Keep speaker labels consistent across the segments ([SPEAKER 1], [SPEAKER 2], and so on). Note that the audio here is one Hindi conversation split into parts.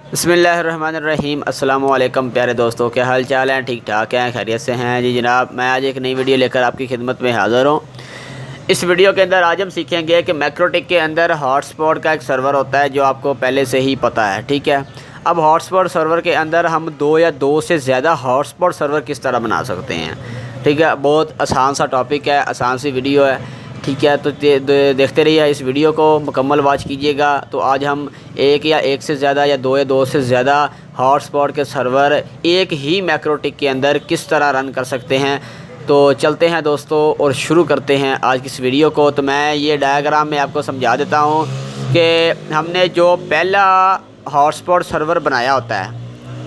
[SPEAKER 1] बिस्मिल्लाहिर्रहमानिर्रहीम। अस्सलाम वालेकुम प्यारे दोस्तों, क्या हाल चाल हैं? ठीक ठाक हैं, खैरियत से हैं जी जनाब। मैं आज एक नई वीडियो लेकर आपकी खिदमत में हाज़िर हूँ। इस वीडियो के अंदर आज हम सीखेंगे कि मैक्रोटिक के अंदर हॉटस्पॉट का एक सर्वर होता है जो आपको पहले से ही पता है, ठीक है। अब हॉटस्पॉट सर्वर के अंदर हम दो से ज़्यादा हॉटस्पॉट सर्वर किस तरह बना सकते हैं, ठीक है। बहुत आसान सा टॉपिक है, आसान सी वीडियो है, ठीक है। तो देखते रहिए इस वीडियो को, मुकम्मल वॉच कीजिएगा। तो आज हम एक से ज़्यादा या दो से ज़्यादा हॉटस्पॉट के सर्वर एक ही मैक्रोटिक के अंदर किस तरह रन कर सकते हैं। तो चलते हैं दोस्तों और शुरू करते हैं आज की इस वीडियो को। तो मैं ये डायग्राम में आपको समझा देता हूँ कि हमने जो पहला हॉटस्पॉट सर्वर बनाया होता है,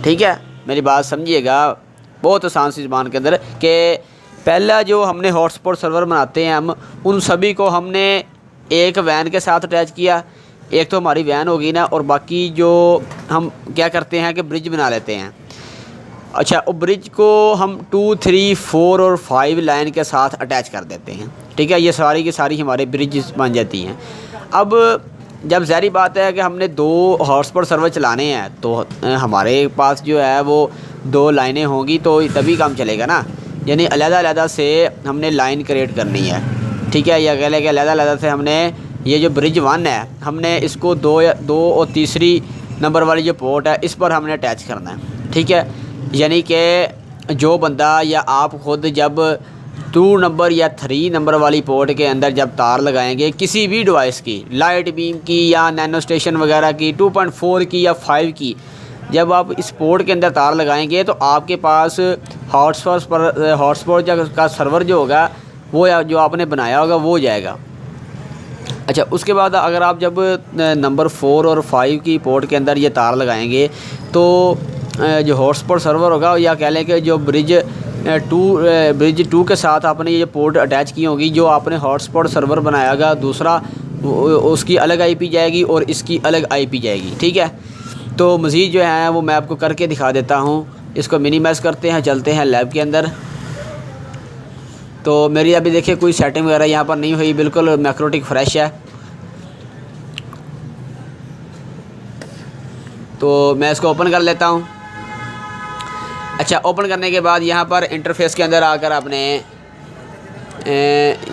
[SPEAKER 1] ठीक है, मेरी बात समझिएगा बहुत आसान सी ज़बान के अंदर, कि पहला जो हमने हॉटस्पॉट सर्वर बनाते हैं हम उन सभी को हमने एक वैन के साथ अटैच किया। एक तो हमारी वैन होगी ना, और बाकी जो हम क्या करते हैं कि ब्रिज बना लेते हैं। अच्छा, और ब्रिज को हम 2, 3, 4 और 5 लाइन के साथ अटैच कर देते हैं, ठीक है। ये सारी की सारी हमारे ब्रिज बन जाती हैं। अब जब ज़ाहिर बात है कि हमने 2 हॉटस्पॉट सर्वर चलाने हैं तो हमारे पास जो है वो 2 लाइनें होंगी, तो तभी काम चलेगा ना। यानी अलग-अलग से हमने लाइन क्रिएट करनी है, ठीक है। या कह लें कि अलग-अलग से हमने ये जो ब्रिज 1 है हमने इसको 2 और तीसरी नंबर वाली जो पोर्ट है इस पर हमने अटैच करना है, ठीक है। यानी कि जो बंदा या आप ख़ुद जब 2 नंबर या 3 नंबर वाली पोर्ट के अंदर जब तार लगाएंगे किसी भी डिवाइस की, लाइट बीम की या नैनो स्टेशन वगैरह की, 2.4 की या 5 की, जब आप इस पोर्ट के अंदर तार लगाएंगे तो आपके पास हॉटस्पॉट का सर्वर जो होगा वो जो आपने बनाया होगा वो जाएगा। अच्छा, उसके बाद अगर आप जब नंबर 4 और 5 की पोर्ट के अंदर ये तार लगाएंगे तो जो हॉटस्पॉट सर्वर होगा, या कह लें कि जो ब्रिज 2 के साथ आपने ये पोर्ट अटैच की होगी, जो आपने हॉटस्पॉट सर्वर बनाया होगा दूसरा, उसकी अलग आईपी जाएगी और इसकी अलग आईपी जाएगी, ठीक है। तो मज़ीद जो है वो मैं आपको करके दिखा देता हूँ। इसको मिनिमाइज़ करते हैं, चलते हैं लैब के अंदर। तो मेरी अभी देखिए कोई सेटिंग वगैरह यहाँ पर नहीं हुई, बिल्कुल मैक्रोटिक फ्रेश है। तो मैं इसको ओपन कर लेता हूँ। अच्छा, ओपन करने के बाद यहाँ पर इंटरफेस के अंदर आकर आपने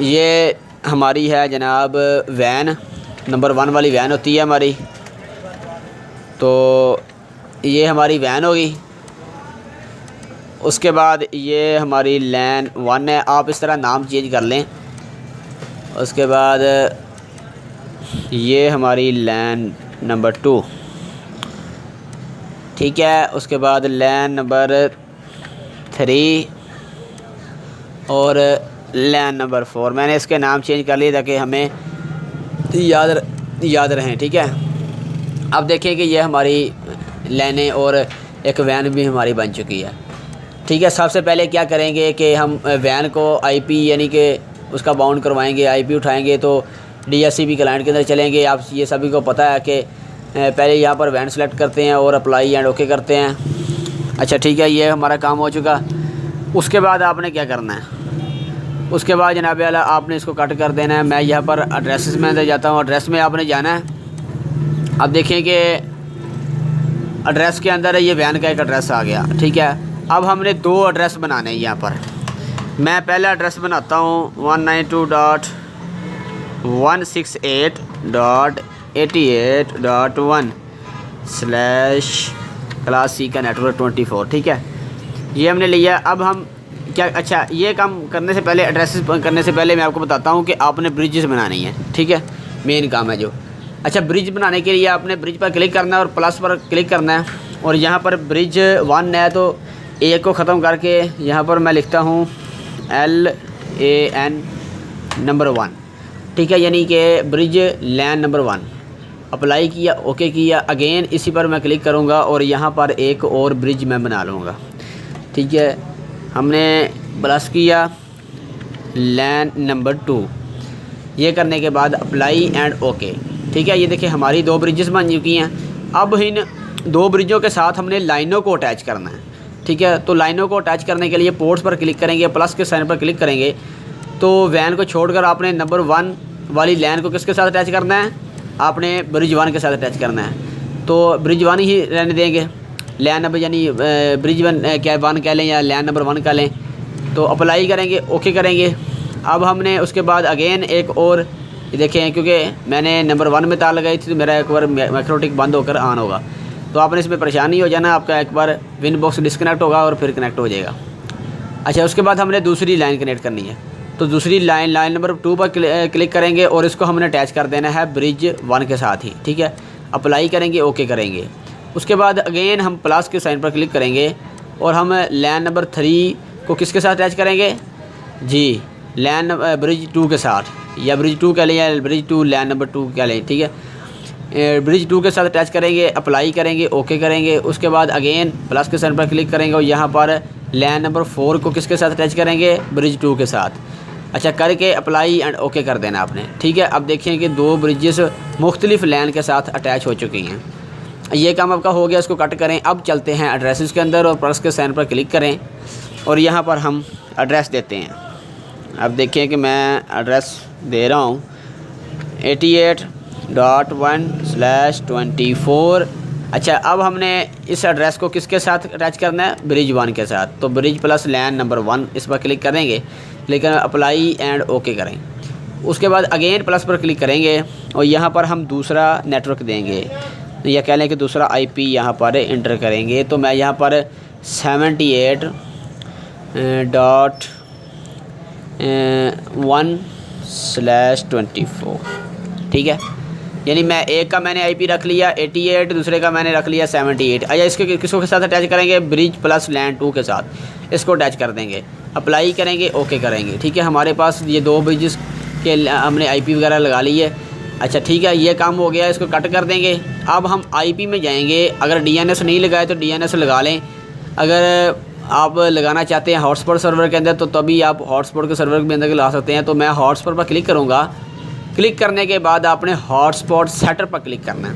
[SPEAKER 1] ये हमारी है जनाब वैन, नंबर 1 वाली वैन होती है हमारी। तो ये हमारी वैन होगी। उसके बाद ये हमारी लैन 1 है, आप इस तरह नाम चेंज कर लें। उसके बाद ये हमारी लैन नंबर 2, ठीक है। उसके बाद लैन नंबर 3 और लैन नंबर 4, मैंने इसके नाम चेंज कर लिए ताकि हमें याद रहें, ठीक है। अब देखें कि ये हमारी लाइनें और एक वैन भी हमारी बन चुकी है, ठीक है। सबसे पहले क्या करेंगे कि हम वैन को आईपी यानी कि उसका बाउंड करवाएंगे, आईपी उठाएंगे तो डीएचसीपी क्लाइंट के अंदर चलेंगे। आप ये सभी को पता है कि पहले यहाँ पर वैन सेलेक्ट करते हैं और अप्लाई एंड ओके करते हैं। अच्छा, ठीक है, ये हमारा काम हो चुका। उसके बाद आपने क्या करना है, उसके बाद जनाब वाला आपने इसको कट कर देना है। मैं यहाँ पर एड्रेसेस में अंदर जाता हूँ, एड्रेस में आपने जाना है। अब देखें कि एड्रेस के अंदर ये वैन का एक एड्रेस आ गया, ठीक है। अब हमने 2 एड्रेस बनाने हैं यहाँ पर। मैं पहला एड्रेस बनाता हूँ 192.168.1/क्लास सी का नेटवर्क 24, ठीक है। ये हमने लिया। अब हम क्या, अच्छा, ये काम करने से पहले, एड्रेस करने से पहले मैं आपको बताता हूँ कि आपने ब्रिजेस बनानी है, ठीक है, मेन काम है जो। अच्छा, ब्रिज बनाने के लिए आपने ब्रिज पर क्लिक करना है और प्लस पर क्लिक करना है। और यहाँ पर ब्रिज 1 है तो एक को ख़त्म करके यहाँ पर मैं लिखता हूँ LAN नंबर 1, ठीक है। यानी कि ब्रिज लैन नंबर 1 अप्लाई किया, ओके किया, अगेन इसी पर मैं क्लिक करूँगा और यहाँ पर एक और ब्रिज मैं बना लूँगा, ठीक है। हमने प्लस किया लैन नंबर 2, ये करने के बाद अप्लाई एंड ओके, ठीक है। ये देखिए हमारी 2 ब्रिजेस बन चुकी हैं। अब इन 2 ब्रिजों के साथ हमने लाइनों को अटैच करना है, ठीक है। तो लाइनों को अटैच करने के लिए पोर्ट्स पर क्लिक करेंगे, प्लस के साइन पर क्लिक करेंगे तो वैन को छोड़कर आपने नंबर 1 वाली लाइन को किसके साथ अटैच करना है, आपने ब्रिज 1 के साथ अटैच करना है। तो ब्रिज 1 ही रहने देंगे, लैन नंबर यानी ब्रिज 1 क्या 1 कह लें या लैन नंबर 1 कह लें। तो अप्लाई करेंगे, ओके करेंगे। अब हमने उसके बाद अगेन एक और देखें, क्योंकि मैंने नंबर 1 में तार लगाई थी तो मेरा एक बार मैक्रोटिक बंद होकर ऑन होगा। तो आपने इसमें परेशान नहीं हो जाना, आपका एक बार विन बॉक्स डिस्कनेक्ट होगा और फिर कनेक्ट हो जाएगा। अच्छा, उसके बाद हमने दूसरी लाइन कनेक्ट करनी है। तो दूसरी लाइन नंबर 2 पर क्लिक करेंगे और इसको हमने अटैच कर देना है ब्रिज 1 के साथ ही। ठीक है, अप्लाई करेंगे, ओके करेंगे। उसके बाद अगेन हम प्लस के साइन पर क्लिक करेंगे और हम लैन नंबर 3 को किसके साथ अटैच करेंगे जी, लैन ब्रिज 2 के साथ, या ब्रिज 2 कह लें या ब्रिज 2 लैन नंबर 2 कह लें। ठीक है, ब्रिज 2 के साथ अटैच करेंगे, अप्लाई करेंगे, ओके करेंगे। उसके बाद अगेन प्लस के साइन पर क्लिक करेंगे और यहाँ पर लैन नंबर 4 को किसके साथ अटैच करेंगे, ब्रिज 2 के साथ। अच्छा, करके अप्लाई एंड ओके कर देना आपने। ठीक है, अब देखें कि 2 ब्रिजेस मुख्तलिफ लैन के साथ अटैच हो चुकी हैं। ये काम आपका हो गया, इसको कट करें। अब चलते हैं एड्रेसेस के अंदर और प्लस के साइन पर क्लिक करें और यहाँ पर हम एड्रेस देते हैं। अब देखें कि मैं एड्रेस दे रहा हूँ 88.1/24। अच्छा, अब हमने इस एड्रेस को किसके साथ अटैच करना है, ब्रिज 1 के साथ। तो ब्रिज प्लस लैन नंबर 1 इस पर क्लिक करेंगे, लेकिन अप्लाई एंड ओके करें। उसके बाद अगेन प्लस पर क्लिक करेंगे और यहाँ पर हम दूसरा नेटवर्क देंगे, या कह लें कि दूसरा आईपी यहाँ पर इंटर करेंगे। तो मैं यहाँ पर 78.1/24। ठीक है, यानी मैं एक का मैंने आईपी रख लिया 88, दूसरे का मैंने रख लिया 78। अच्छा, इसके किसको के साथ अटैच करेंगे, ब्रिज प्लस लैन 2 के साथ इसको अटैच कर देंगे, अप्लाई करेंगे, ओके करेंगे। ठीक है, हमारे पास ये 2 ब्रिजेस के हमने आईपी वगैरह लगा ली है। अच्छा, ठीक है, ये काम हो गया, इसको कट कर देंगे। अब हम आईपी में जाएंगे। अगर डीएनएस नहीं लगाए तो डीएनएस लगा लें। अगर आप लगाना चाहते हैं हॉटस्पॉट सर्वर के अंदर तो तभी आप हॉटस्पॉट के सर्वर के अंदर ला सकते हैं। तो मैं हॉटस्पॉट पर क्लिक करूँगा। क्लिक करने के बाद आपने हॉटस्पॉट सेटअप पर क्लिक करना है।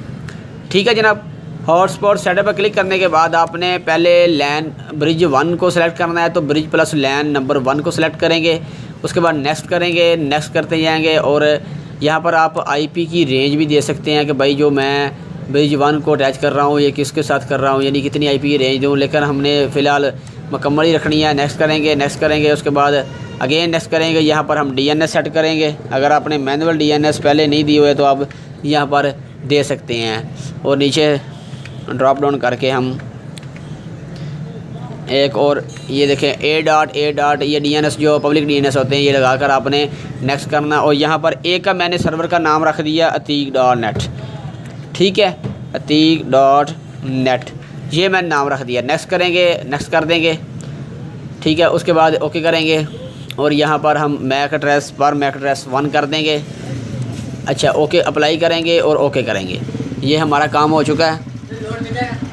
[SPEAKER 1] ठीक है जनाब, हॉटस्पॉट सेटअप पर क्लिक करने के बाद आपने पहले लैन ब्रिज 1 को सिलेक्ट करना है। तो ब्रिज प्लस लैन नंबर 1 को सिलेक्ट करेंगे, उसके बाद नेक्स्ट करेंगे, नेक्स्ट करते जाएंगे। और यहाँ पर आप आईपी की रेंज भी दे सकते हैं कि भाई जो मैं ब्रिज 1 को अटैच कर रहा हूँ ये किसके साथ कर रहा हूँ, यानी कितनी आईपी की रेंज दूँ। लेकिन हमने फ़िलहाल मुकम्मल ही रखनी है। नेक्स्ट करेंगे, नेक्स्ट करेंगे, उसके बाद अगेन नेक्स्ट करेंगे। यहाँ पर हम डीएनएस सेट करेंगे। अगर आपने मैनुअल डीएनएस पहले नहीं दिए हुए तो आप यहाँ पर दे सकते हैं। और नीचे ड्रॉप डाउन करके हम एक और ये देखें A.A. ये डीएनएस जो पब्लिक डीएनएस होते हैं ये लगाकर आपने नेक्स्ट करना। और यहाँ पर एक का मैंने सर्वर का नाम रख दिया atik.net। ठीक है, atik.net ये मैंने नाम रख दिया। नेक्स्ट करेंगे, नेक्स्ट कर देंगे। ठीक है, उसके बाद ओके करेंगे और यहाँ पर हम मैक एड्रेस 1 कर देंगे। अच्छा, ओके अप्लाई करेंगे और ओके करेंगे। ये हमारा काम हो चुका है।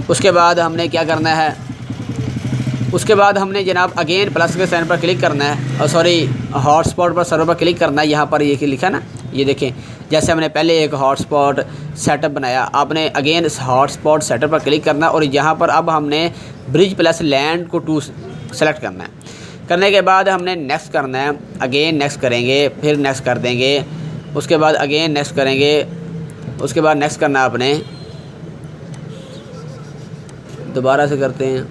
[SPEAKER 1] उसके बाद हमने क्या करना है, उसके बाद हमने जनाब अगेन प्लस के साइन पर क्लिक करना है और सॉरी हॉटस्पॉट पर सर्वर पर क्लिक करना है। यहाँ पर ये लिखा ना, ये देखें जैसे हमने पहले एक हॉटस्पॉट सेटअप बनाया, आपने अगेन हॉटस्पॉट सेटअप पर क्लिक करना और यहाँ पर अब हमने ब्रिज प्लस लैंड को 2 सेलेक्ट करना है। करने के बाद हमने नेक्स्ट करना है, अगेन नेक्स्ट करेंगे, फिर नेक्स्ट कर देंगे, उसके बाद अगेन नेक्स्ट करेंगे, उसके बाद नेक्स्ट करना आपने, दोबारा से करते हैं।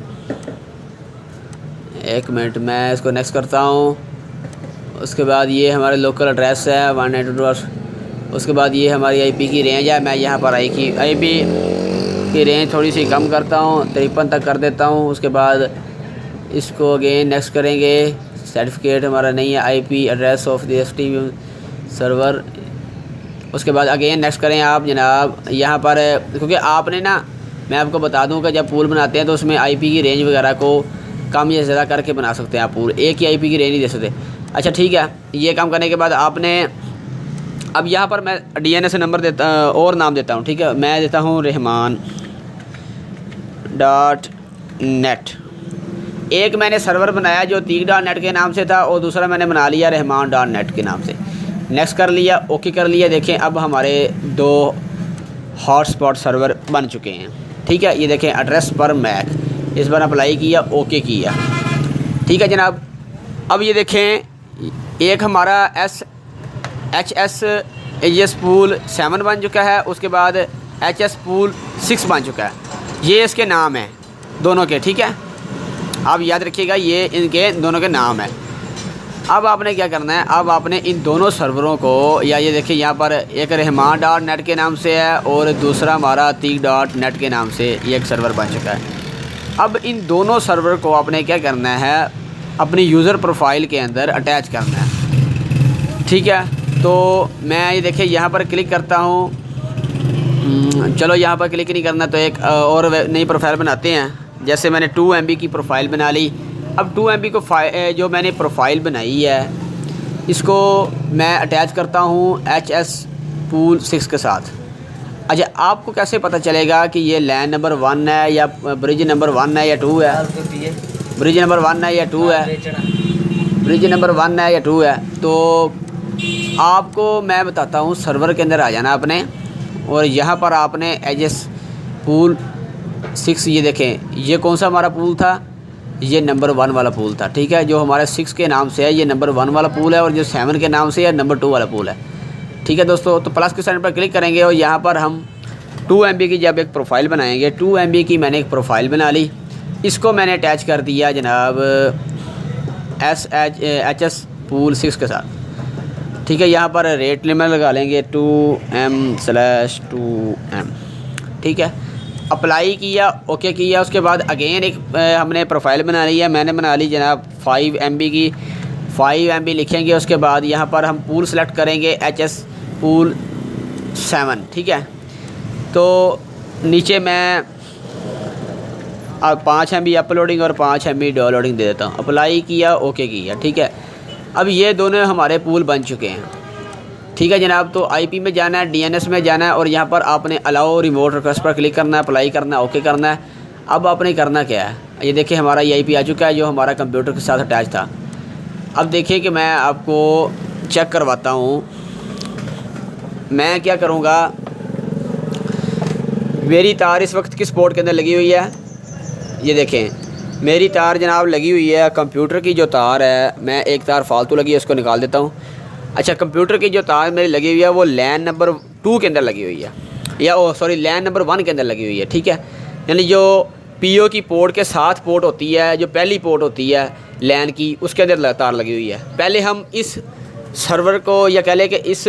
[SPEAKER 1] एक मिनट, मैं इसको नेक्स्ट करता हूँ। उसके बाद ये हमारे लोकल एड्रेस है 192। उसके बाद ये हमारी आईपी की रेंज है। मैं यहाँ पर आईपी की रेंज थोड़ी सी कम करता हूँ, 53 तक कर देता हूँ। उसके बाद इसको अगेन नेक्स्ट करेंगे। सर्टिफिकेट हमारा नहीं है, IP address of the STV server. उसके बाद अगेन नेक्स्ट करें आप जनाब। यहाँ पर क्योंकि आपने ना, मैं आपको बता दूं कि जब पूल बनाते हैं तो उसमें आईपी की रेंज वगैरह को कम या ज़्यादा करके बना सकते हैं आप। पूल एक ही आईपी की रेंज नहीं दे सकते। अच्छा ठीक है, ये काम करने के बाद आपने अब यहाँ पर मैं डीएनएस नंबर देता और नाम देता हूँ। ठीक है, मैं देता हूँ रहमान.net। एक मैंने सर्वर बनाया जो atik.net के नाम से था और दूसरा मैंने बना लिया रहमान.net के नाम से। नेक्स्ट कर लिया, ओके कर लिया। देखें अब हमारे 2 हॉटस्पॉट सर्वर बन चुके हैं। ठीक है, ये देखें एड्रेस पर मैक, इस बार अप्लाई किया, ओके किया। ठीक है जनाब, अब ये देखें एक हमारा HSAS पूल 7 बन चुका है। उसके बाद HS पूल 6 बन चुका है। ये इसके नाम हैं दोनों के, ठीक है, आप याद रखिएगा ये इनके दोनों के नाम है। अब आपने क्या करना है, अब आपने इन दोनों सर्वरों को, या ये देखिए यहाँ पर एक रहमान.net के नाम से है और दूसरा हमारा अतीक.net के नाम से ये एक सर्वर बन चुका है। अब इन दोनों सर्वर को आपने क्या करना है, अपनी यूज़र प्रोफाइल के अंदर अटैच करना है, ठीक है। तो मैं ये देखिए यहाँ पर क्लिक करता हूँ, चलो यहाँ पर क्लिक नहीं करना तो एक और नई प्रोफाइल बनाते हैं। जैसे मैंने 2 MB की प्रोफाइल बना ली। अब 2 MB को जो मैंने प्रोफाइल बनाई है इसको मैं अटैच करता हूँ HS पूल 6 के साथ। अच्छा, आपको कैसे पता चलेगा कि ये लैन नंबर 1 है या ब्रिज नंबर 1 है या 2 है? ब्रिज नंबर 1 है या 2 है? ब्रिज नंबर 1 है या 2 है? तो आपको मैं बताता हूँ, सर्वर के अंदर आ जाना आपने और यहाँ पर आपने HS पूल 6, ये देखें ये कौन सा हमारा पूल था, ये नंबर 1 वाला पूल था, ठीक है। जो हमारे 6 के नाम से है ये नंबर 1 वाला पूल है और जो 7 के नाम से है नंबर 2 वाला पूल है, ठीक है दोस्तों। तो प्लस के साइन पर क्लिक करेंगे और यहाँ पर हम 2 MB की जब एक प्रोफाइल बनाएंगे, 2 MB की मैंने एक प्रोफाइल बना ली, इसको मैंने अटैच कर दिया जनाब HS पूल 6 के साथ, ठीक है। यहाँ पर रेट लिमिट लगा लेंगे 2M/2M, ठीक है। अप्लाई किया, ओके किया, उसके बाद अगेन एक हमने प्रोफाइल बना ली है, मैंने बना ली जनाब 5 MB की। 5 MB लिखेंगे, उसके बाद यहाँ पर हम पूल सेलेक्ट करेंगे HS पूल 7, ठीक है। तो नीचे मैं 5 MB अपलोडिंग और 5 MB डाउनलोडिंग दे देता हूँ। अप्लाई किया, ओके किया, ठीक है। अब ये दोनों हमारे पूल बन चुके हैं, ठीक है जनाब। तो IP में जाना है, DNS में जाना है और यहाँ पर आपने अलाउ रिमोट रिक्वेस्ट पर क्लिक करना है, अप्लाई करना है, ओके करना है। अब आपने करना क्या है, ये देखिए हमारा ये IP आ चुका है जो हमारा कंप्यूटर के साथ अटैच था। अब देखिए कि मैं आपको चेक करवाता हूँ। मैं क्या करूँगा, मेरी तार इस वक्त किस पोर्ट के अंदर लगी हुई है, ये देखें मेरी तार जनाब लगी हुई है, कंप्यूटर की जो तार है, मैं एक तार फालतू लगी है उसको निकाल देता हूँ। अच्छा, कंप्यूटर की जो तार मेरी लगी हुई है वो लैन नंबर 2 के अंदर लगी हुई है, या सॉरी लैन नंबर 1 के अंदर लगी हुई है, ठीक है। यानी जो PO की पोर्ट के साथ पोर्ट होती है, जो पहली पोर्ट होती है लैन की, उसके अंदर तार लगी हुई है। पहले हम इस सर्वर को, या कह लें कि इस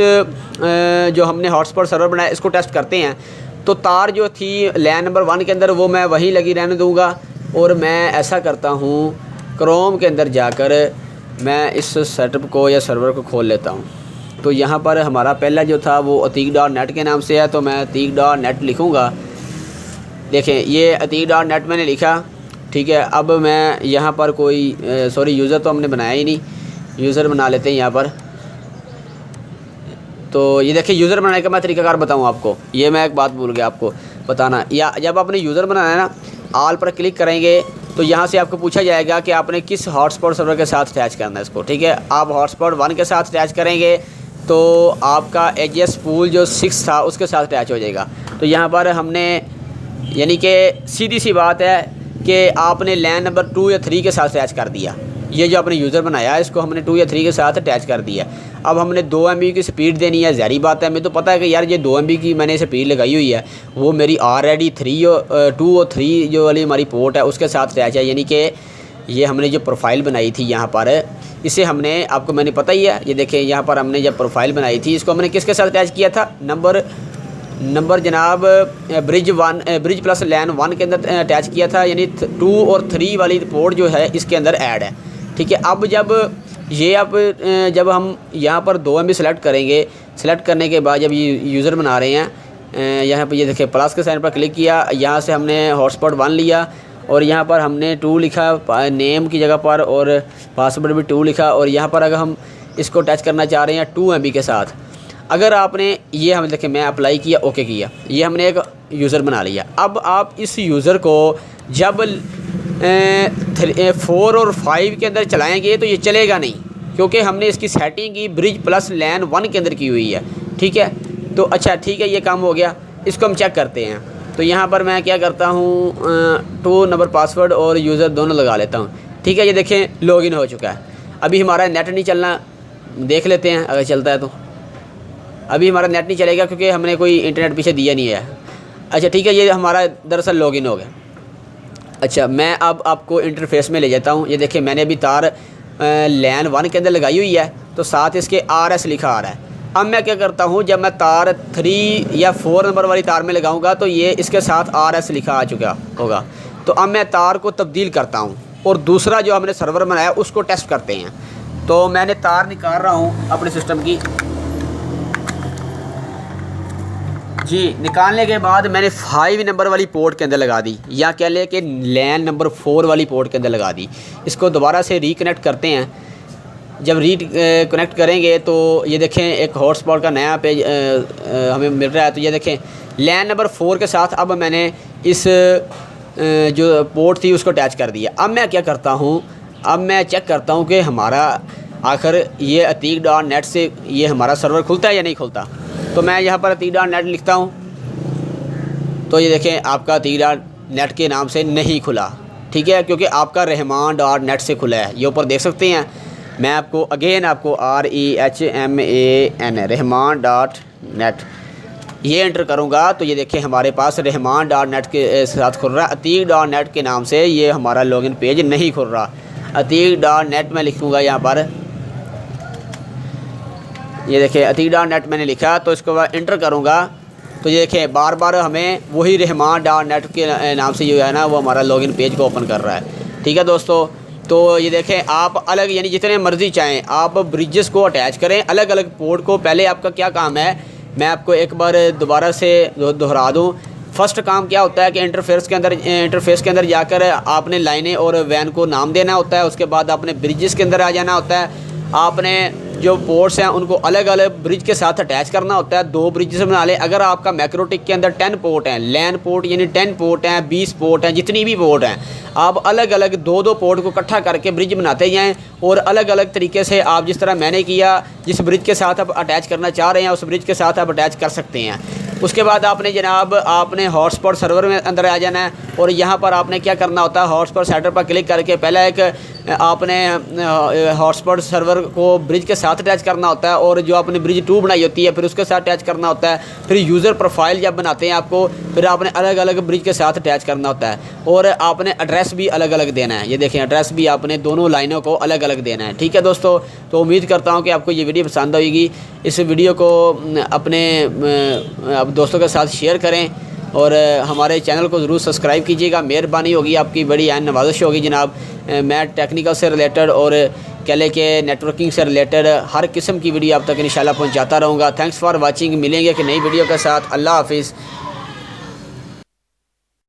[SPEAKER 1] जो हमने हॉटस्पॉट सर्वर बनाया इसको टेस्ट करते हैं। तो तार जो थी लैन नंबर 1 के अंदर वो मैं वहीं लगी रहने दूँगा और मैं ऐसा करता हूँ, क्रोम के अंदर जाकर मैं इस सेटअप को या सर्वर को खोल लेता हूँ। तो यहाँ पर हमारा पहला जो था वो अतीक.net के नाम से है, तो मैं अतीक.net लिखूँगा। देखें ये अतीक.net मैंने लिखा, ठीक है। अब मैं यहाँ पर कोई सॉरी यूज़र तो हमने बनाया ही नहीं, यूज़र बना लेते हैं यहाँ पर। तो ये देखिए यूज़र बनाने का मैं तरीकाकार बताऊँ आपको, ये मैं एक बात भूल गया आपको बताना। या जब आपने यूज़र बनाना है ना, ऑल पर क्लिक करेंगे तो यहाँ से आपको पूछा जाएगा कि आपने किस हॉटस्पॉट सर्वर के साथ अटैच करना है इसको, ठीक है। आप हॉटस्पॉट 1 के साथ अटैच करेंगे तो आपका HS पूल जो 6 था उसके साथ अटैच हो जाएगा। तो यहाँ पर हमने, यानी कि सीधी सी बात है कि आपने लैन नंबर 2 या 3 के साथ अटैच कर दिया। ये जो आपने यूज़र बनाया है इसको हमने 2 या 3 के साथ अटैच कर दिया। अब हमने 2 MB की स्पीड देनी है, ज़ाहिर बात है, हमें तो पता है कि यार ये 2 MB की मैंने स्पीड लगाई हुई है, वो मेरी ऑलरेडी 2 और 3 जो वाली हमारी पोर्ट है उसके साथ अटैच है। यानी कि ये हमने जो प्रोफाइल बनाई थी यहाँ पर, इसे हमने, आपको मैंने पता ही है, ये देखें यहाँ पर हमने जब प्रोफाइल बनाई थी इसको हमने किसके साथ अटैच किया था, नंबर जनाब ब्रिज प्लस लैन 1 के अंदर अटैच किया था। यानी 2 और 3 वाली पोर्ट जो है इसके अंदर ऐड है, ठीक है। अब जब हम यहाँ पर 2 MB सेलेक्ट करेंगे, सेलेक्ट करने के बाद जब ये यूज़र बना रहे हैं, यहाँ पर ये देखिए प्लस के साइन पर क्लिक किया, यहाँ से हमने हॉटस्पॉट 1 लिया और यहाँ पर हमने 2 लिखा नेम की जगह पर और पासवर्ड भी 2 लिखा। और यहाँ पर अगर हम इसको टच करना चाह रहे हैं 2 MB के साथ, अगर आपने ये हम देखें मैं अप्लाई किया, ओके किया, ये हमने एक यूज़र बना लिया। अब आप इस यूज़र को जब 4 और 5 के अंदर चलाएंगे तो ये चलेगा नहीं, क्योंकि हमने इसकी सेटिंग की ब्रिज प्लस लैन 1 के अंदर की हुई है, ठीक है। तो अच्छा ठीक है, ये काम हो गया, इसको हम चेक करते हैं। तो यहाँ पर मैं क्या करता हूँ, 2 नंबर पासवर्ड और यूज़र दोनों लगा लेता हूँ, ठीक है। ये देखें लॉगिन हो चुका है। अभी हमारा नेट नहीं चलना, देख लेते हैं अगर चलता है तो। अभी हमारा नेट नहीं चलेगा क्योंकि हमने कोई इंटरनेट पीछे दिया नहीं है। अच्छा ठीक है, ये हमारा दरअसल लॉगिन हो गया। अच्छा मैं अब आपको इंटरफेस में ले जाता हूँ। ये देखिए मैंने अभी तार लैन 1 के अंदर लगाई हुई है, तो साथ इसके RS लिखा आ रहा है। अब मैं क्या करता हूँ, जब मैं तार 3 या 4 नंबर वाली तार में लगाऊंगा तो ये इसके साथ RS लिखा आ चुका होगा। तो अब मैं तार को तब्दील करता हूँ और दूसरा जो हमने सर्वर बनाया उसको टेस्ट करते हैं। तो मैंने तार निकाल रहा हूँ अपने सिस्टम की जी। निकालने के बाद मैंने 5 नंबर वाली पोर्ट के अंदर लगा दी, या कह लें कि लैन नंबर 4 वाली पोर्ट के अंदर लगा दी। इसको दोबारा से रिकनेक्ट करते हैं। जब कनेक्ट करेंगे तो ये देखें एक हॉटस्पॉट का नया पेज हमें मिल रहा है। तो ये देखें लैन नंबर 4 के साथ अब मैंने इस जो पोर्ट थी उसको अटैच कर दिया। अब मैं क्या करता हूँ, अब मैं चेक करता हूँ कि हमारा आखिर ये atik.net से ये हमारा सर्वर खुलता है या नहीं खुलता। तो मैं यहाँ पर atik.net लिखता हूँ, तो ये देखें आपका atik.net के नाम से नहीं खुला, ठीक है, क्योंकि आपका रहमान.net से खुला है। ये ऊपर देख सकते हैं। मैं आपको आपको REHMAN रहमान.net ये एंटर करूँगा तो ये देखें हमारे पास रहमान.net के साथ खुल रहा है। atik.net के नाम से ये हमारा लॉगिन पेज नहीं खुल रहा। atik.net में लिखूँगा यहाँ पर, ये देखें atik.net मैंने लिखा, तो इसको मैं इंटर करूँगा तो ये देखें बार बार हमें वही रहमान.net के नाम से जो है ना वो हमारा लॉगिन पेज को ओपन कर रहा है। ठीक है दोस्तों, तो ये देखें आप अलग यानी जितने मर्ज़ी चाहें आप ब्रिजेस को अटैच करें अलग अलग पोर्ट को। पहले आपका क्या काम है, मैं आपको एक बार दोबारा से दोहरा दूँ। फर्स्ट काम क्या होता है कि इंटरफेस के अंदर जाकर आपने लाइनें और वैन को नाम देना होता है। उसके बाद आपने ब्रिजेस के अंदर आ जाना होता है। आपने जो पोर्ट्स हैं उनको अलग अलग ब्रिज के साथ अटैच करना होता है। 2 ब्रिजेस बना लें। अगर आपका मैक्रोटिक के अंदर 10 पोर्ट हैं, लैन पोर्ट यानी 10 पोर्ट हैं, 20 पोर्ट हैं, जितनी भी पोर्ट हैं, आप अलग अलग 2-2 पोर्ट को इकट्ठा करके ब्रिज बनाते जाएं और अलग अलग तरीके से आप जिस तरह मैंने किया, जिस ब्रिज के साथ आप अटैच करना चाह रहे हैं उस ब्रिज के साथ आप अटैच कर सकते हैं। उसके बाद आपने जनाब आपने हॉटस्पॉट सर्वर में अंदर आ जाना है और यहाँ पर आपने क्या करना होता है, हॉटस्पॉट सेटअप पर क्लिक करके पहले एक आपने हॉटस्पॉट सर्वर को ब्रिज के साथ अटैच करना होता है और जो आपने ब्रिज 2 बनाई होती है फिर उसके साथ अटैच करना होता है। फिर यूज़र प्रोफाइल जब बनाते हैं आपको फिर आपने अलग अलग ब्रिज के साथ अटैच करना होता है और आपने एड्रेस भी अलग अलग देना है। ये देखें एड्रेस भी आपने दोनों लाइनों को अलग अलग देना है। ठीक है दोस्तों, तो उम्मीद करता हूँ कि आपको ये वीडियो पसंद आएगी। इस वीडियो को अपने दोस्तों के साथ शेयर करें और हमारे चैनल को ज़रूर सब्सक्राइब कीजिएगा। मेहरबानी होगी, आपकी बड़ी आन नवाज़िश होगी जनाब। मैं टेक्निकल से रिलेटेड और कह लें कि नेटवर्किंग से रिलेटेड हर किस्म की वीडियो आप तक इंशाल्लाह पहुंचाता रहूँगा। Thanks for watching. मिलेंगे कि नई वीडियो के साथ। अल्लाह हाफिज़।